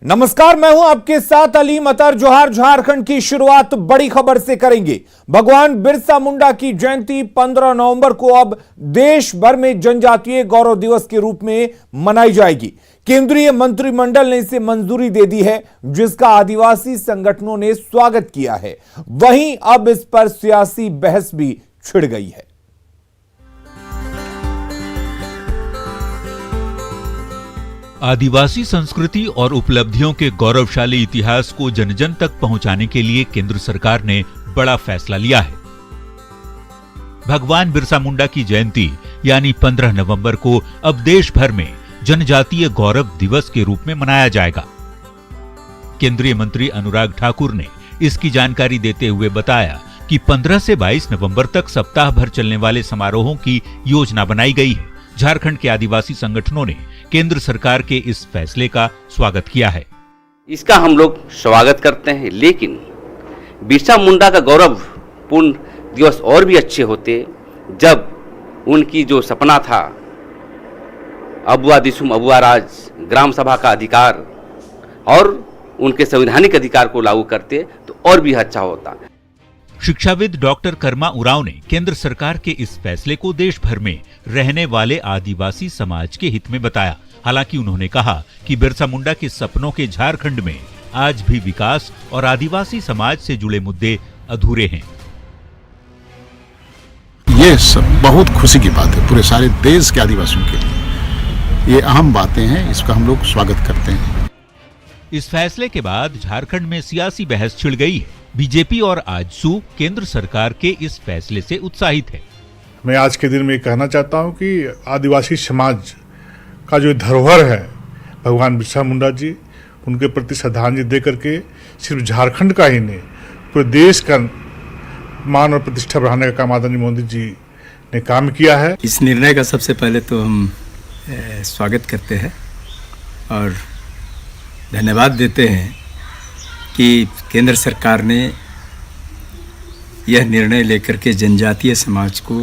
नमस्कार, मैं हूं आपके साथ अलीम अतर। जोहार। झारखंड की शुरुआत बड़ी खबर से करेंगे। भगवान बिरसा मुंडा की जयंती 15 नवंबर को अब देश भर में जनजातीय गौरव दिवस के रूप में मनाई जाएगी। केंद्रीय मंत्रिमंडल ने इसे मंजूरी दे दी है, जिसका आदिवासी संगठनों ने स्वागत किया है। वहीं अब इस पर सियासी बहस भी छिड़ गई है। आदिवासी संस्कृति और उपलब्धियों के गौरवशाली इतिहास को जन जन तक पहुंचाने के लिए केंद्र सरकार ने बड़ा फैसला लिया है। भगवान बिरसा मुंडा की जयंती यानी 15 नवंबर को अब देश भर में जनजातीय गौरव दिवस के रूप में मनाया जाएगा। केंद्रीय मंत्री अनुराग ठाकुर ने इसकी जानकारी देते हुए बताया कि 15 से 22 नवंबर तक सप्ताह भर चलने वाले समारोहों की योजना बनाई गई है। झारखंड के आदिवासी संगठनों ने केंद्र सरकार के इस फैसले का स्वागत किया है। इसका हम लोग स्वागत करते हैं, लेकिन बिरसा मुंडा का गौरवपूर्ण दिवस और भी अच्छे होते जब उनकी जो सपना था अबुआ दिसुम अबुआ राज, ग्राम सभा का अधिकार और उनके संवैधानिक अधिकार को लागू करते तो और भी अच्छा होता। शिक्षाविद डॉक्टर कर्मा उरांव ने केंद्र सरकार के इस फैसले को देश भर में रहने वाले आदिवासी समाज के हित में बताया। हालांकि उन्होंने कहा कि बिरसा मुंडा के सपनों के झारखंड में आज भी विकास और आदिवासी समाज से जुड़े मुद्दे अधूरे हैं। ये सब बहुत खुशी की बात है पूरे सारे देश के आदिवासियों के लिए। ये अहम बातें हैं, इसका हम लोग स्वागत करते हैं। इस फैसले के बाद झारखंड में सियासी बहस छिड़ गई है। बीजेपी और आजसू केंद्र सरकार के इस फैसले से उत्साहित है। मैं आज के दिन में कहना चाहता हूं कि आदिवासी समाज का जो धरोहर है भगवान बिरसा मुंडा जी, उनके प्रति श्रद्धांजलि दे करके सिर्फ झारखंड का ही नहीं पूरे देश का मान और प्रतिष्ठा बढ़ाने का काम आदरणीय मोदी जी ने काम किया है। इस निर्णय का सबसे पहले तो हम स्वागत करते हैं और धन्यवाद देते हैं कि केंद्र सरकार ने यह निर्णय लेकर के जनजातीय समाज को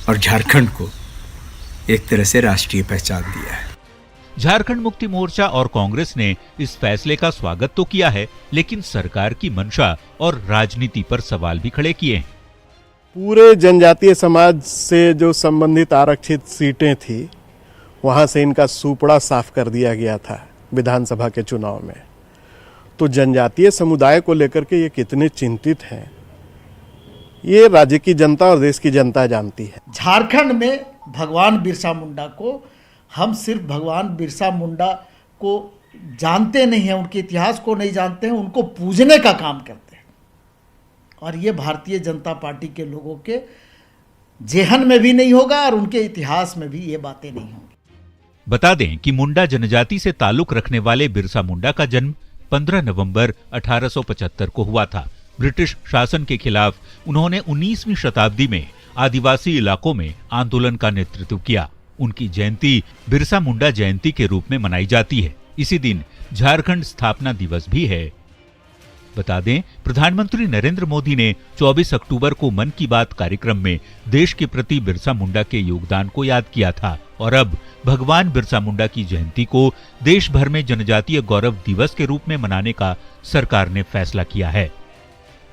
और झारखंड को एक तरह से राष्ट्रीय पहचान दिया है। झारखंड मुक्ति मोर्चा और कांग्रेस ने इस फैसले का स्वागत तो किया है, लेकिन सरकार की मंशा और राजनीति पर सवाल भी खड़े किए हैं। पूरे जनजातीय समाज से जो संबंधित आरक्षित सीटें थी, वहां से इनका सुपड़ा साफ कर दिया गया था विधानसभा के चुनाव में। तो जनजातीय समुदाय को लेकर के ये कितने चिंतित हैं, ये राज्य की जनता और देश की जनता जानती है। झारखंड में भगवान बिरसा मुंडा को हम सिर्फ भगवान बिरसा मुंडा को जानते नहीं हैं, उनके इतिहास को नहीं जानते हैं, उनको पूजने का काम करते हैं। और ये भारतीय जनता पार्टी के लोगों के जेहन में भी नहीं होगा और उनके इतिहास में भी ये बातें नहीं होंगी। बता दें कि मुंडा जनजाति से ताल्लुक रखने वाले बिरसा मुंडा का जन्म 15 नवंबर 1875 को हुआ था। ब्रिटिश शासन के खिलाफ उन्होंने 19वीं शताब्दी में आदिवासी इलाकों में आंदोलन का नेतृत्व किया। उनकी जयंती बिरसा मुंडा जयंती के रूप में मनाई जाती है। इसी दिन झारखंड स्थापना दिवस भी है। बता दें, प्रधानमंत्री नरेंद्र मोदी ने 24 अक्टूबर को मन की बात कार्यक्रम में देश के प्रति बिरसा मुंडा के योगदान को याद किया था और अब भगवान बिरसा मुंडा की जयंती को देश भर में जनजातीय गौरव दिवस के रूप में मनाने का सरकार ने फैसला किया है।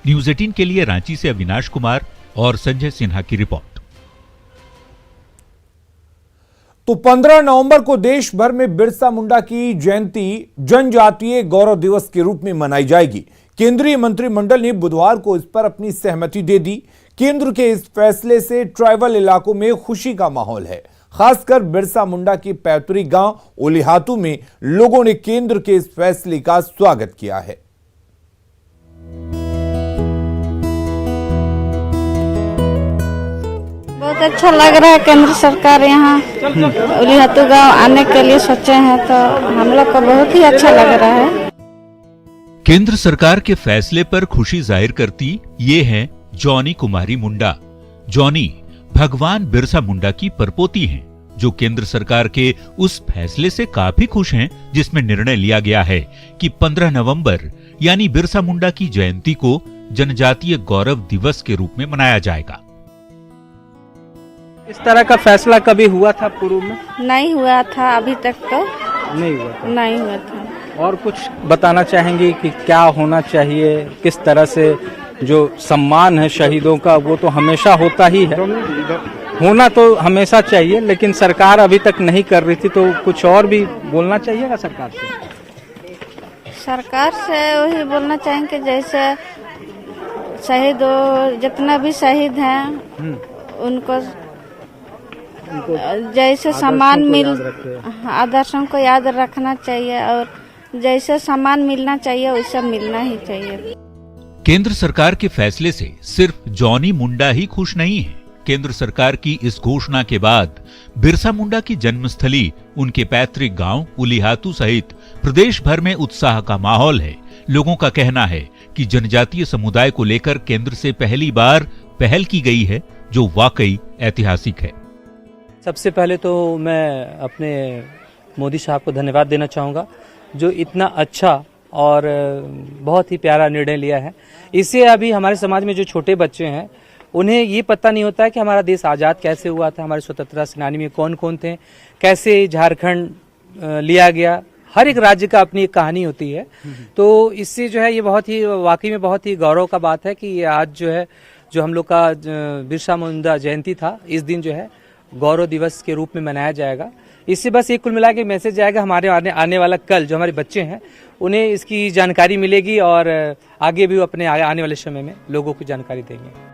न्यूज़ 18 के लिए रांची से अविनाश कुमार और संजय सिन्हा की रिपोर्ट। तो 15 नवंबर को देश भर में बिरसा मुंडा की जयंती जनजातीय गौरव दिवस के रूप में मनाई जाएगी। केंद्रीय मंत्रिमंडल ने बुधवार को इस पर अपनी सहमति दे दी। केंद्र के इस फैसले से ट्राइबल इलाकों में खुशी का माहौल है। खासकर बिरसा मुंडा के पैतृक गांव ओलिहातू में लोगों ने केंद्र के इस फैसले का स्वागत किया है। बहुत अच्छा लग रहा है। केंद्र सरकार यहाँ ओलिहातू गांव आने के लिए सोचे हैं, तो हम लोग को बहुत ही अच्छा लग रहा है। केंद्र सरकार के फैसले पर खुशी जाहिर करती ये हैं जॉनी कुमारी मुंडा। जॉनी भगवान बिरसा मुंडा की परपोती हैं, जो केंद्र सरकार के उस फैसले से काफी खुश हैं जिसमें निर्णय लिया गया है कि 15 नवंबर यानी बिरसा मुंडा की जयंती को जनजातीय गौरव दिवस के रूप में मनाया जाएगा। इस तरह का फैसला कभी हुआ था पूर्व में? नहीं हुआ था, अभी तक तो नहीं हुआ था। नहीं हुआ था। और कुछ बताना चाहेंगे कि क्या होना चाहिए, किस तरह से जो सम्मान है शहीदों का वो तो हमेशा होता ही है, होना तो हमेशा चाहिए, लेकिन सरकार अभी तक नहीं कर रही थी, तो कुछ और भी बोलना चाहिएगा सरकार से? सरकार से वही बोलना चाहेंगे जैसे शहीद जितना भी शहीद हैं उनको जैसे सम्मान मिल आदर्शों को याद रखना चाहिए और जैसे सम्मान मिलना चाहिए वैसा मिलना ही चाहिए। केंद्र सरकार के फैसले से सिर्फ जॉनी मुंडा ही खुश नहीं है। केंद्र सरकार की इस घोषणा के बाद बिरसा मुंडा की जन्मस्थली, उनके पैतृक गांव उलीहातू सहित प्रदेश भर में उत्साह का माहौल है। लोगों का कहना है कि जनजातीय समुदाय को लेकर केंद्र से पहली बार पहल की गई है, जो वाकई ऐतिहासिक है। सबसे पहले तो मैं अपने मोदी साहब को धन्यवाद देना चाहूँगा, जो इतना अच्छा और बहुत ही प्यारा निर्णय लिया है। इससे अभी हमारे समाज में जो छोटे बच्चे हैं उन्हें ये पता नहीं होता है कि हमारा देश आज़ाद कैसे हुआ था, हमारे स्वतंत्रता सेनानी में कौन कौन थे, कैसे झारखंड लिया गया। हर एक राज्य का अपनी एक कहानी होती है। तो इससे जो है ये बहुत ही वाकई में बहुत ही गौरव का बात है कि आज जो है जो हम लोग का बिरसा मुंडा जयंती था, इस दिन जो है गौरव दिवस के रूप में मनाया जाएगा। इससे बस एक कुल मिला के मैसेज जाएगा हमारे आने वाला कल जो हमारे बच्चे हैं उन्हें इसकी जानकारी मिलेगी और आगे भी अपने आने वाले समय में लोगों को जानकारी देंगे।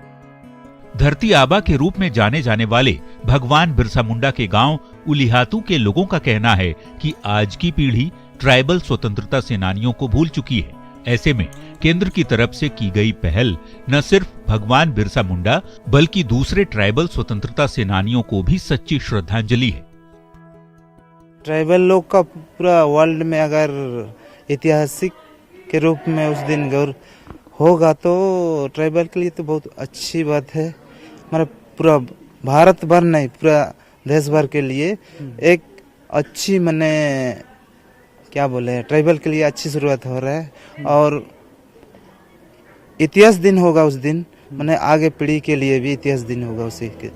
धरती आबा के रूप में जाने जाने वाले भगवान बिरसा मुंडा के गांव उलीहातू के लोगों का कहना है कि आज की पीढ़ी ट्राइबल स्वतंत्रता सेनानियों को भूल चुकी है। ऐसे में केंद्र की तरफ से की गई पहल न सिर्फ भगवान बिरसा मुंडा बल्कि दूसरे ट्राइबल स्वतंत्रता सेनानियों को भी सच्ची श्रद्धांजलि है। ट्राइबल लोग का पूरा वर्ल्ड में अगर ऐतिहासिक के रूप में उस दिन गौर होगा तो ट्राइबल के लिए तो बहुत अच्छी बात है। हमारा पूरा भारत भर नहीं, पूरा देश भर के लिए एक अच्छी मने क्या बोले, ट्राइबल के लिए अच्छी शुरुआत हो रहा है और इतिहास दिन होगा उस दिन, मने आगे पीढ़ी के लिए भी इतिहास दिन होगा उसी के।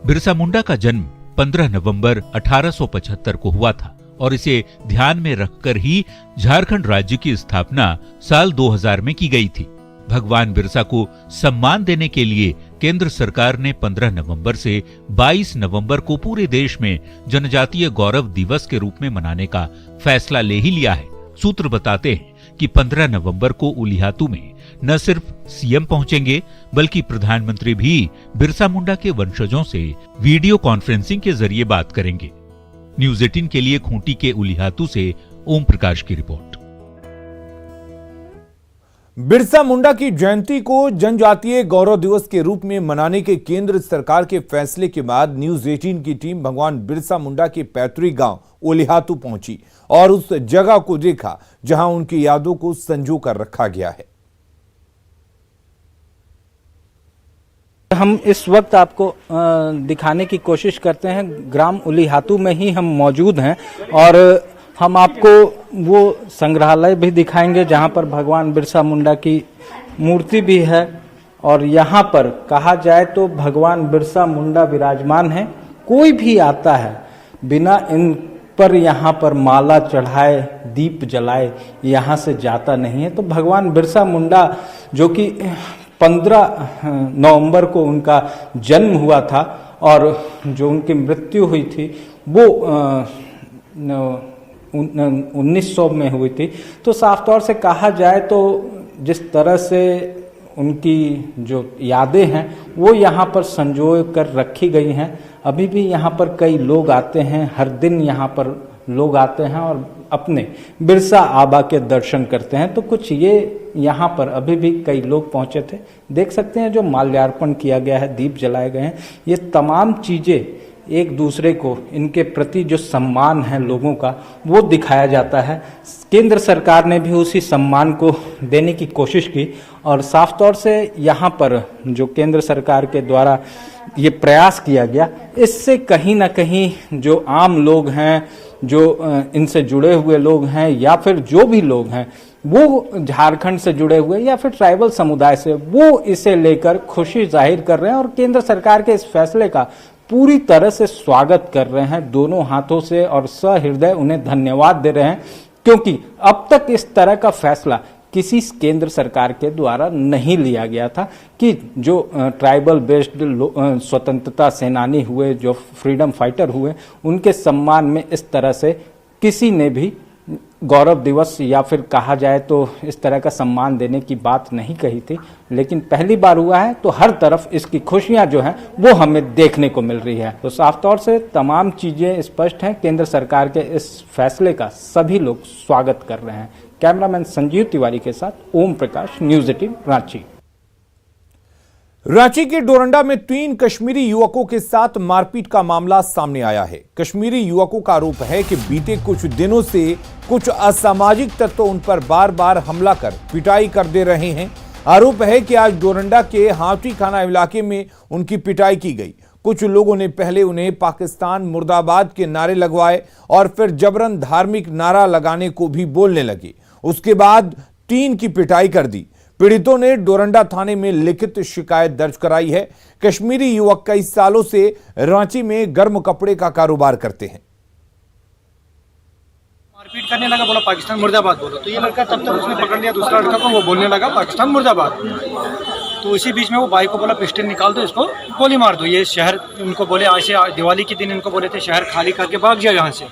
बिरसा मुंडा का जन्म 15 नवंबर 1875 को हुआ था और इसे ध्यान में रखकर ही झारखंड राज्य की स्थापना साल 2000 में की गई थी। भगवान बिरसा को सम्मान देने के लिए केंद्र सरकार ने 15 नवंबर से 22 नवंबर को पूरे देश में जनजातीय गौरव दिवस के रूप में मनाने का फैसला ले ही लिया है। सूत्र बताते हैं कि 15 नवंबर को उलीहातू में न सिर्फ सीएम पहुंचेंगे बल्कि प्रधानमंत्री भी बिरसा मुंडा के वंशजों से वीडियो कॉन्फ्रेंसिंग के जरिए बात करेंगे। न्यूज़ 18 के लिए खूंटी के उलीहातू से ओम प्रकाश की रिपोर्ट। बिरसा मुंडा की जयंती को जनजातीय गौरव दिवस के रूप में मनाने के केंद्र सरकार के फैसले के बाद न्यूज़ 18 की टीम भगवान बिरसा मुंडा के पैतृक गांव उलीहातू पहुंची और उस जगह को देखा जहां उनकी यादों को संजो कर रखा गया है। हम इस वक्त आपको दिखाने की कोशिश करते हैं, ग्राम उलीहातू में ही हम मौजूद हैं और हम आपको वो संग्रहालय भी दिखाएंगे जहां पर भगवान बिरसा मुंडा की मूर्ति भी है और यहाँ पर कहा जाए तो भगवान बिरसा मुंडा विराजमान है। कोई भी आता है बिना इन पर यहाँ पर माला चढ़ाए, दीप जलाए यहाँ से जाता नहीं है। तो भगवान बिरसा मुंडा जो कि 15 नवंबर को उनका जन्म हुआ था और जो उनकी मृत्यु हुई थी वो 1900 में हुई थी। तो साफ तौर से कहा जाए तो जिस तरह से उनकी जो यादें हैं वो यहाँ पर संजो कर रखी गई हैं। अभी भी यहाँ पर कई लोग आते हैं, हर दिन यहाँ पर लोग आते हैं और अपने बिरसा आबा के दर्शन करते हैं। तो कुछ ये यहाँ पर अभी भी कई लोग पहुंचे थे, देख सकते हैं जो माल्यार्पण किया गया है, दीप जलाए गए हैं। ये तमाम चीजें एक दूसरे को, इनके प्रति जो सम्मान है लोगों का वो दिखाया जाता है। केंद्र सरकार ने भी उसी सम्मान को देने की कोशिश की और साफ तौर से यहाँ पर जो केंद्र सरकार के द्वारा ये प्रयास किया गया, इससे कहीं ना कहीं जो आम लोग हैं, जो इनसे जुड़े हुए लोग हैं या फिर जो भी लोग हैं वो झारखंड से जुड़े हुए या फिर ट्राइबल समुदाय से, वो इसे लेकर खुशी जाहिर कर रहे हैं और केंद्र सरकार के इस फैसले का पूरी तरह से स्वागत कर रहे हैं दोनों हाथों से और सहृदय उन्हें धन्यवाद दे रहे हैं। क्योंकि अब तक इस तरह का फैसला किसी केंद्र सरकार के द्वारा नहीं लिया गया था कि जो ट्राइबल बेस्ड स्वतंत्रता सेनानी हुए, जो फ्रीडम फाइटर हुए, उनके सम्मान में इस तरह से किसी ने भी गौरव दिवस या फिर कहा जाए तो इस तरह का सम्मान देने की बात नहीं कही थी। लेकिन पहली बार हुआ है तो हर तरफ इसकी खुशियां जो हैं वो हमें देखने को मिल रही है। तो साफ तौर से तमाम चीजें स्पष्ट हैं। केंद्र सरकार के इस फैसले का सभी लोग स्वागत कर रहे हैं। कैमरामैन संजीव तिवारी के साथ ओम प्रकाश, न्यूज़ 18 रांची। रांची के डोरंडा में 3 कश्मीरी युवकों के साथ मारपीट का मामला सामने आया है। कश्मीरी युवकों का आरोप है कि बीते कुछ दिनों से कुछ असामाजिक तत्व उन पर बार बार हमला कर पिटाई कर दे रहे हैं। आरोप है कि आज डोरंडा के हाटी खाना इलाके में उनकी पिटाई की गई। कुछ लोगों ने पहले उन्हें पाकिस्तान मुर्दाबाद के नारे लगवाए और फिर जबरन धार्मिक नारा लगाने को भी बोलने लगे। उसके बाद 3 की पिटाई कर दी। पीड़ितों ने डोरंडा थाने में लिखित शिकायत दर्ज कराई है। कश्मीरी युवक कई सालों से रांची में गर्म कपड़े का कारोबार करते हैं। मारपीट करने लगा, बोला पाकिस्तान मुर्दाबाद बोलो, तो ये लड़का तब तक उसने पकड़ लिया दूसरा लड़का को, वो बोलने लगा पाकिस्तान मुर्दाबाद। तो इसी बीच में वो भाई को बोला पिस्टल निकाल दो, इसको गोली मार दो। ये शहर उनको बोले आज से दिवाली के दिन इनको बोले थे शहर खाली करके भाग जाओ यहाँ से,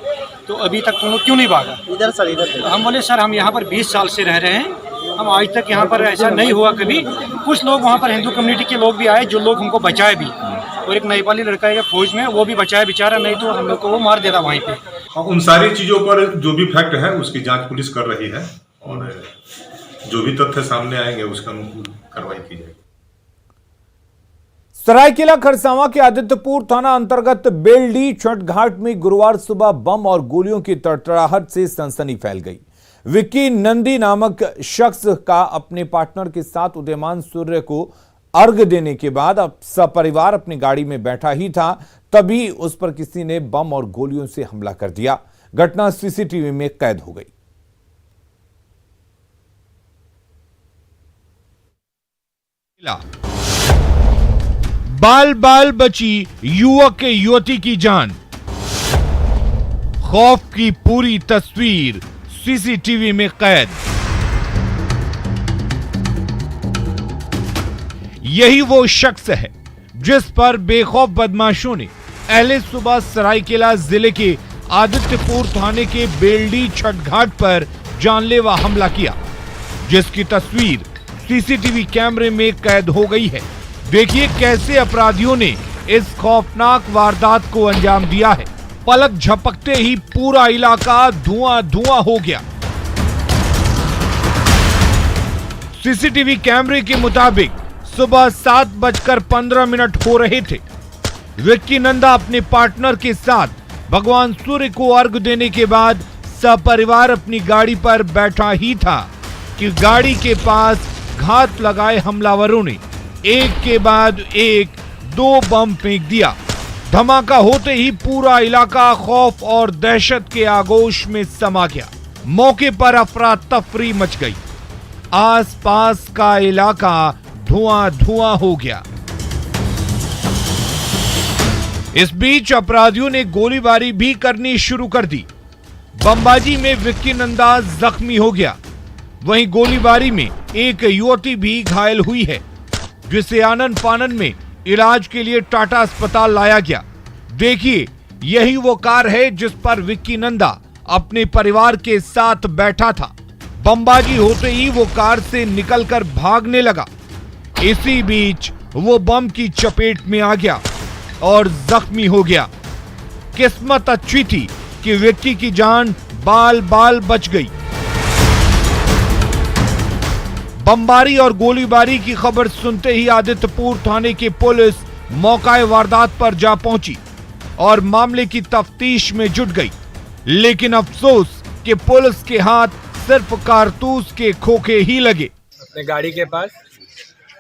तो अभी तक तुम लोग क्यों नहीं भागा? इधर सर इधर। हम बोले सर हम यहाँ पर 20 साल से रह रहे हैं, हम आज तक यहाँ पर ऐसा नहीं हुआ कभी। कुछ लोग वहाँ पर हिंदू कम्युनिटी के लोग भी आए जो लोग हमको बचाए भी, और एक नेपाली लड़का है फौज में, वो भी बचाया बेचारा, नहीं तो हम लोग को वो मार देता वहीं पे। उन सारी चीजों पर जो भी फैक्ट है उसकी जांच पुलिस कर रही है और जो भी तथ्य सामने आएंगे उसका कार्रवाई की जाएगी। सरायकेला खरसावां के आदित्यपुर थाना अंतर्गत बेलडी छठ घाट में गुरुवार सुबह बम और गोलियों की तड़तड़ाहट से सनसनी फैल गई। विक्की नंदी नामक शख्स का अपने पार्टनर के साथ उदयमान सूर्य को अर्घ देने के बाद अब सपरिवार अपनी गाड़ी में बैठा ही था, तभी उस पर किसी ने बम और गोलियों से हमला कर दिया। घटना सीसीटीवी में कैद हो गई। बाल बाल बची युवक के युवती की जान। खौफ की पूरी तस्वीर सीसीटीवी में कैद। यही वो शख्स है जिस पर बेखौफ बदमाशों ने अहले सुबह सरायकेला जिले के आदित्यपुर थाने के बेलडी छठ घाट पर जानलेवा हमला किया, जिसकी तस्वीर सीसीटीवी कैमरे में कैद हो गई है। देखिए कैसे अपराधियों ने इस खौफनाक वारदात को अंजाम दिया है। पलक झपकते ही पूरा इलाका धुआं धुआं हो गया। सीसीटीवी कैमरे के मुताबिक सुबह 7:15 हो रहे थे। विक्की नंदा अपने पार्टनर के साथ भगवान सूर्य को अर्घ देने के बाद सपरिवार अपनी गाड़ी पर बैठा ही था कि गाड़ी के पास घात लगाए हमलावरों ने एक के बाद एक 2 बम फेंक दिया। धमाका होते ही पूरा इलाका खौफ और दहशत के आगोश में समा गया। मौके पर अफरा तफरी मच गई। आसपास का इलाका धुआं धुआं हो गया। इस बीच अपराधियों ने गोलीबारी भी करनी शुरू कर दी। बमबाजी में विक्की नंदा जख्मी हो गया। वहीं गोलीबारी में एक युवती भी घायल हुई है, जिसे आनन फानन में इलाज के लिए टाटा अस्पताल लाया गया। देखिए यही वो कार है जिस पर विक्की नंदा अपने परिवार के साथ बैठा था। बमबाजी होते ही वो कार से निकलकर भागने लगा। इसी बीच वो बम की चपेट में आ गया और जख्मी हो गया। किस्मत अच्छी थी कि विक्की की जान बाल बाल बच गई। बमबारी और गोलीबारी की खबर सुनते ही आदित्यपुर थाने की पुलिस मौका वारदात पर जा पहुंची और मामले की तफ्तीश में जुट गई। लेकिन अफसोस कि पुलिस के हाथ सिर्फ कारतूस के खोखे ही लगे। अपने गाड़ी के पास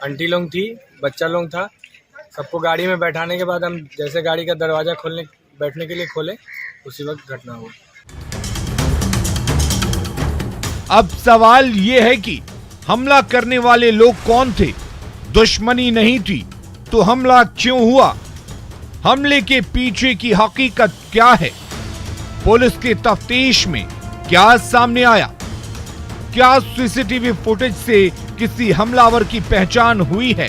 आंटी लोग थी, बच्चा लोग था, सबको गाड़ी में बैठाने के बाद हम जैसे गाड़ी का दरवाजा बैठने के लिए खोले, उसी वक्त घटना हुई। अब सवाल ये है कि हमला करने वाले लोग कौन थे? दुश्मनी नहीं थी तो हमला क्यों हुआ? हमले के पीछे की हकीकत क्या है? पुलिस की तफ्तीश में क्या सामने आया? क्या सीसीटीवी फुटेज से किसी हमलावर की पहचान हुई है?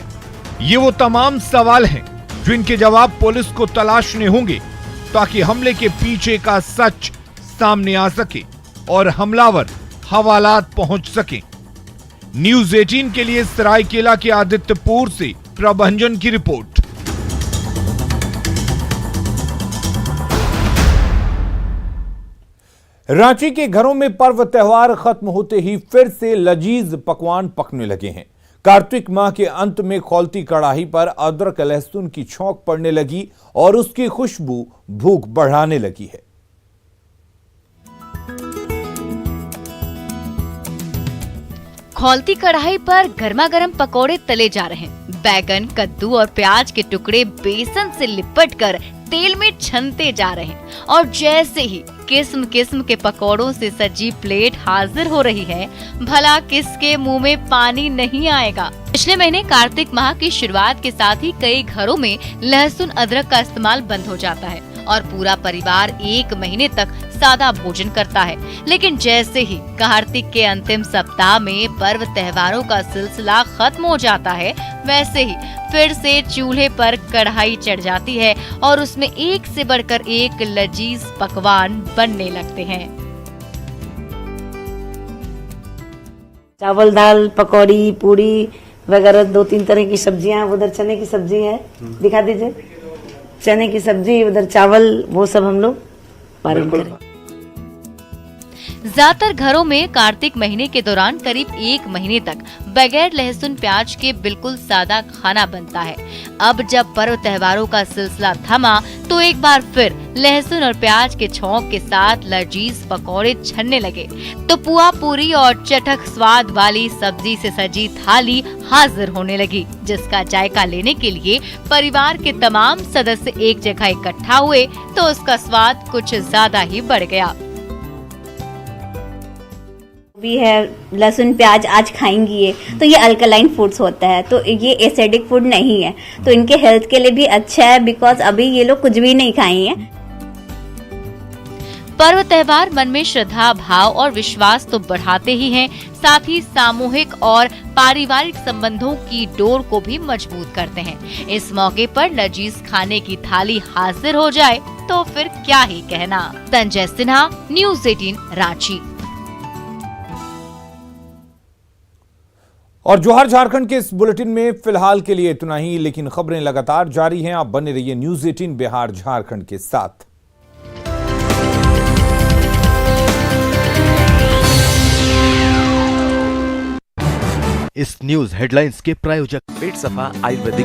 ये वो तमाम सवाल हैं जिनके जवाब पुलिस को तलाशने होंगे ताकि हमले के पीछे का सच सामने आ सके और हमलावर हवालात पहुंच सके। न्यूज 18 के लिए सरायकेला के आदित्यपुर से प्रभंजन की रिपोर्ट। रांची के घरों में पर्व त्योहार खत्म होते ही फिर से लजीज पकवान पकने लगे हैं। कार्तिक माह के अंत में खौलती कड़ाही पर अदरक लहसुन की छौंक पड़ने लगी और उसकी खुशबू भूख बढ़ाने लगी है। खौलती कढ़ाई पर गर्मा गर्म पकौड़े तले जा रहे हैं। बैगन, कद्दू और प्याज के टुकड़े बेसन से लिपटकर तेल में छनते जा रहे हैं और जैसे ही किस्म किस्म के पकौड़ों से सजी प्लेट हाजिर हो रही है, भला किसके मुंह में पानी नहीं आएगा। पिछले महीने कार्तिक माह की शुरुआत के साथ ही कई घरों में लहसुन अदरक का इस्तेमाल बंद हो जाता है और पूरा परिवार 1 महीने तक सादा भोजन करता है। लेकिन जैसे ही कार्तिक के अंतिम सप्ताह में पर्व त्योहारों का सिलसिला खत्म हो जाता है, वैसे ही फिर से चूल्हे पर कढ़ाई चढ़ जाती है और उसमें एक से बढ़कर एक लजीज पकवान बनने लगते हैं। चावल, दाल, पकौड़ी, पूरी वगैरह 2-3 तरह की सब्जियां। उधर चने की सब्जी है, दिखा दीजिए। चने की सब्जी, उधर चावल, वो सब हम लोग पारण करें। ज्यादातर घरों में कार्तिक महीने के दौरान करीब 1 महीने तक बगैर लहसुन प्याज के बिल्कुल सादा खाना बनता है। अब जब पर्व त्योहारों का सिलसिला थमा तो एक बार फिर लहसुन और प्याज के छौंक के साथ लजीज पकौड़े छनने लगे तो पुआ, पूरी और चटक स्वाद वाली सब्जी से सजी थाली हाजिर होने लगी, जिसका जायका लेने के लिए परिवार के तमाम सदस्य एक जगह इकट्ठा हुए तो उसका स्वाद कुछ ज्यादा ही बढ़ गया। भी है लहसुन प्याज आज खाएंगी ये, तो ये अल्कलाइन फूड्स होता है, तो ये एसिडिक फूड नहीं है, तो इनके हेल्थ के लिए भी अच्छा है बिकॉज अभी ये लोग कुछ भी नहीं खाएंगे। पर्व त्योहार मन में श्रद्धा, भाव और विश्वास तो बढ़ाते ही हैं, साथ ही सामूहिक और पारिवारिक संबंधों की डोर को भी मजबूत करते हैं। इस मौके पर लजीज खाने की थाली हाजिर हो जाए तो फिर क्या ही कहना। संजय सिन्हा, न्यूज 18 रांची। और जोहार झारखंड के इस बुलेटिन में फिलहाल के लिए इतना ही, लेकिन खबरें लगातार जारी हैं। आप बने रहिए न्यूज 18 बिहार झारखंड के साथ। इस न्यूज हेडलाइंस के प्रायोजक पेट सफा आयुर्वेदिक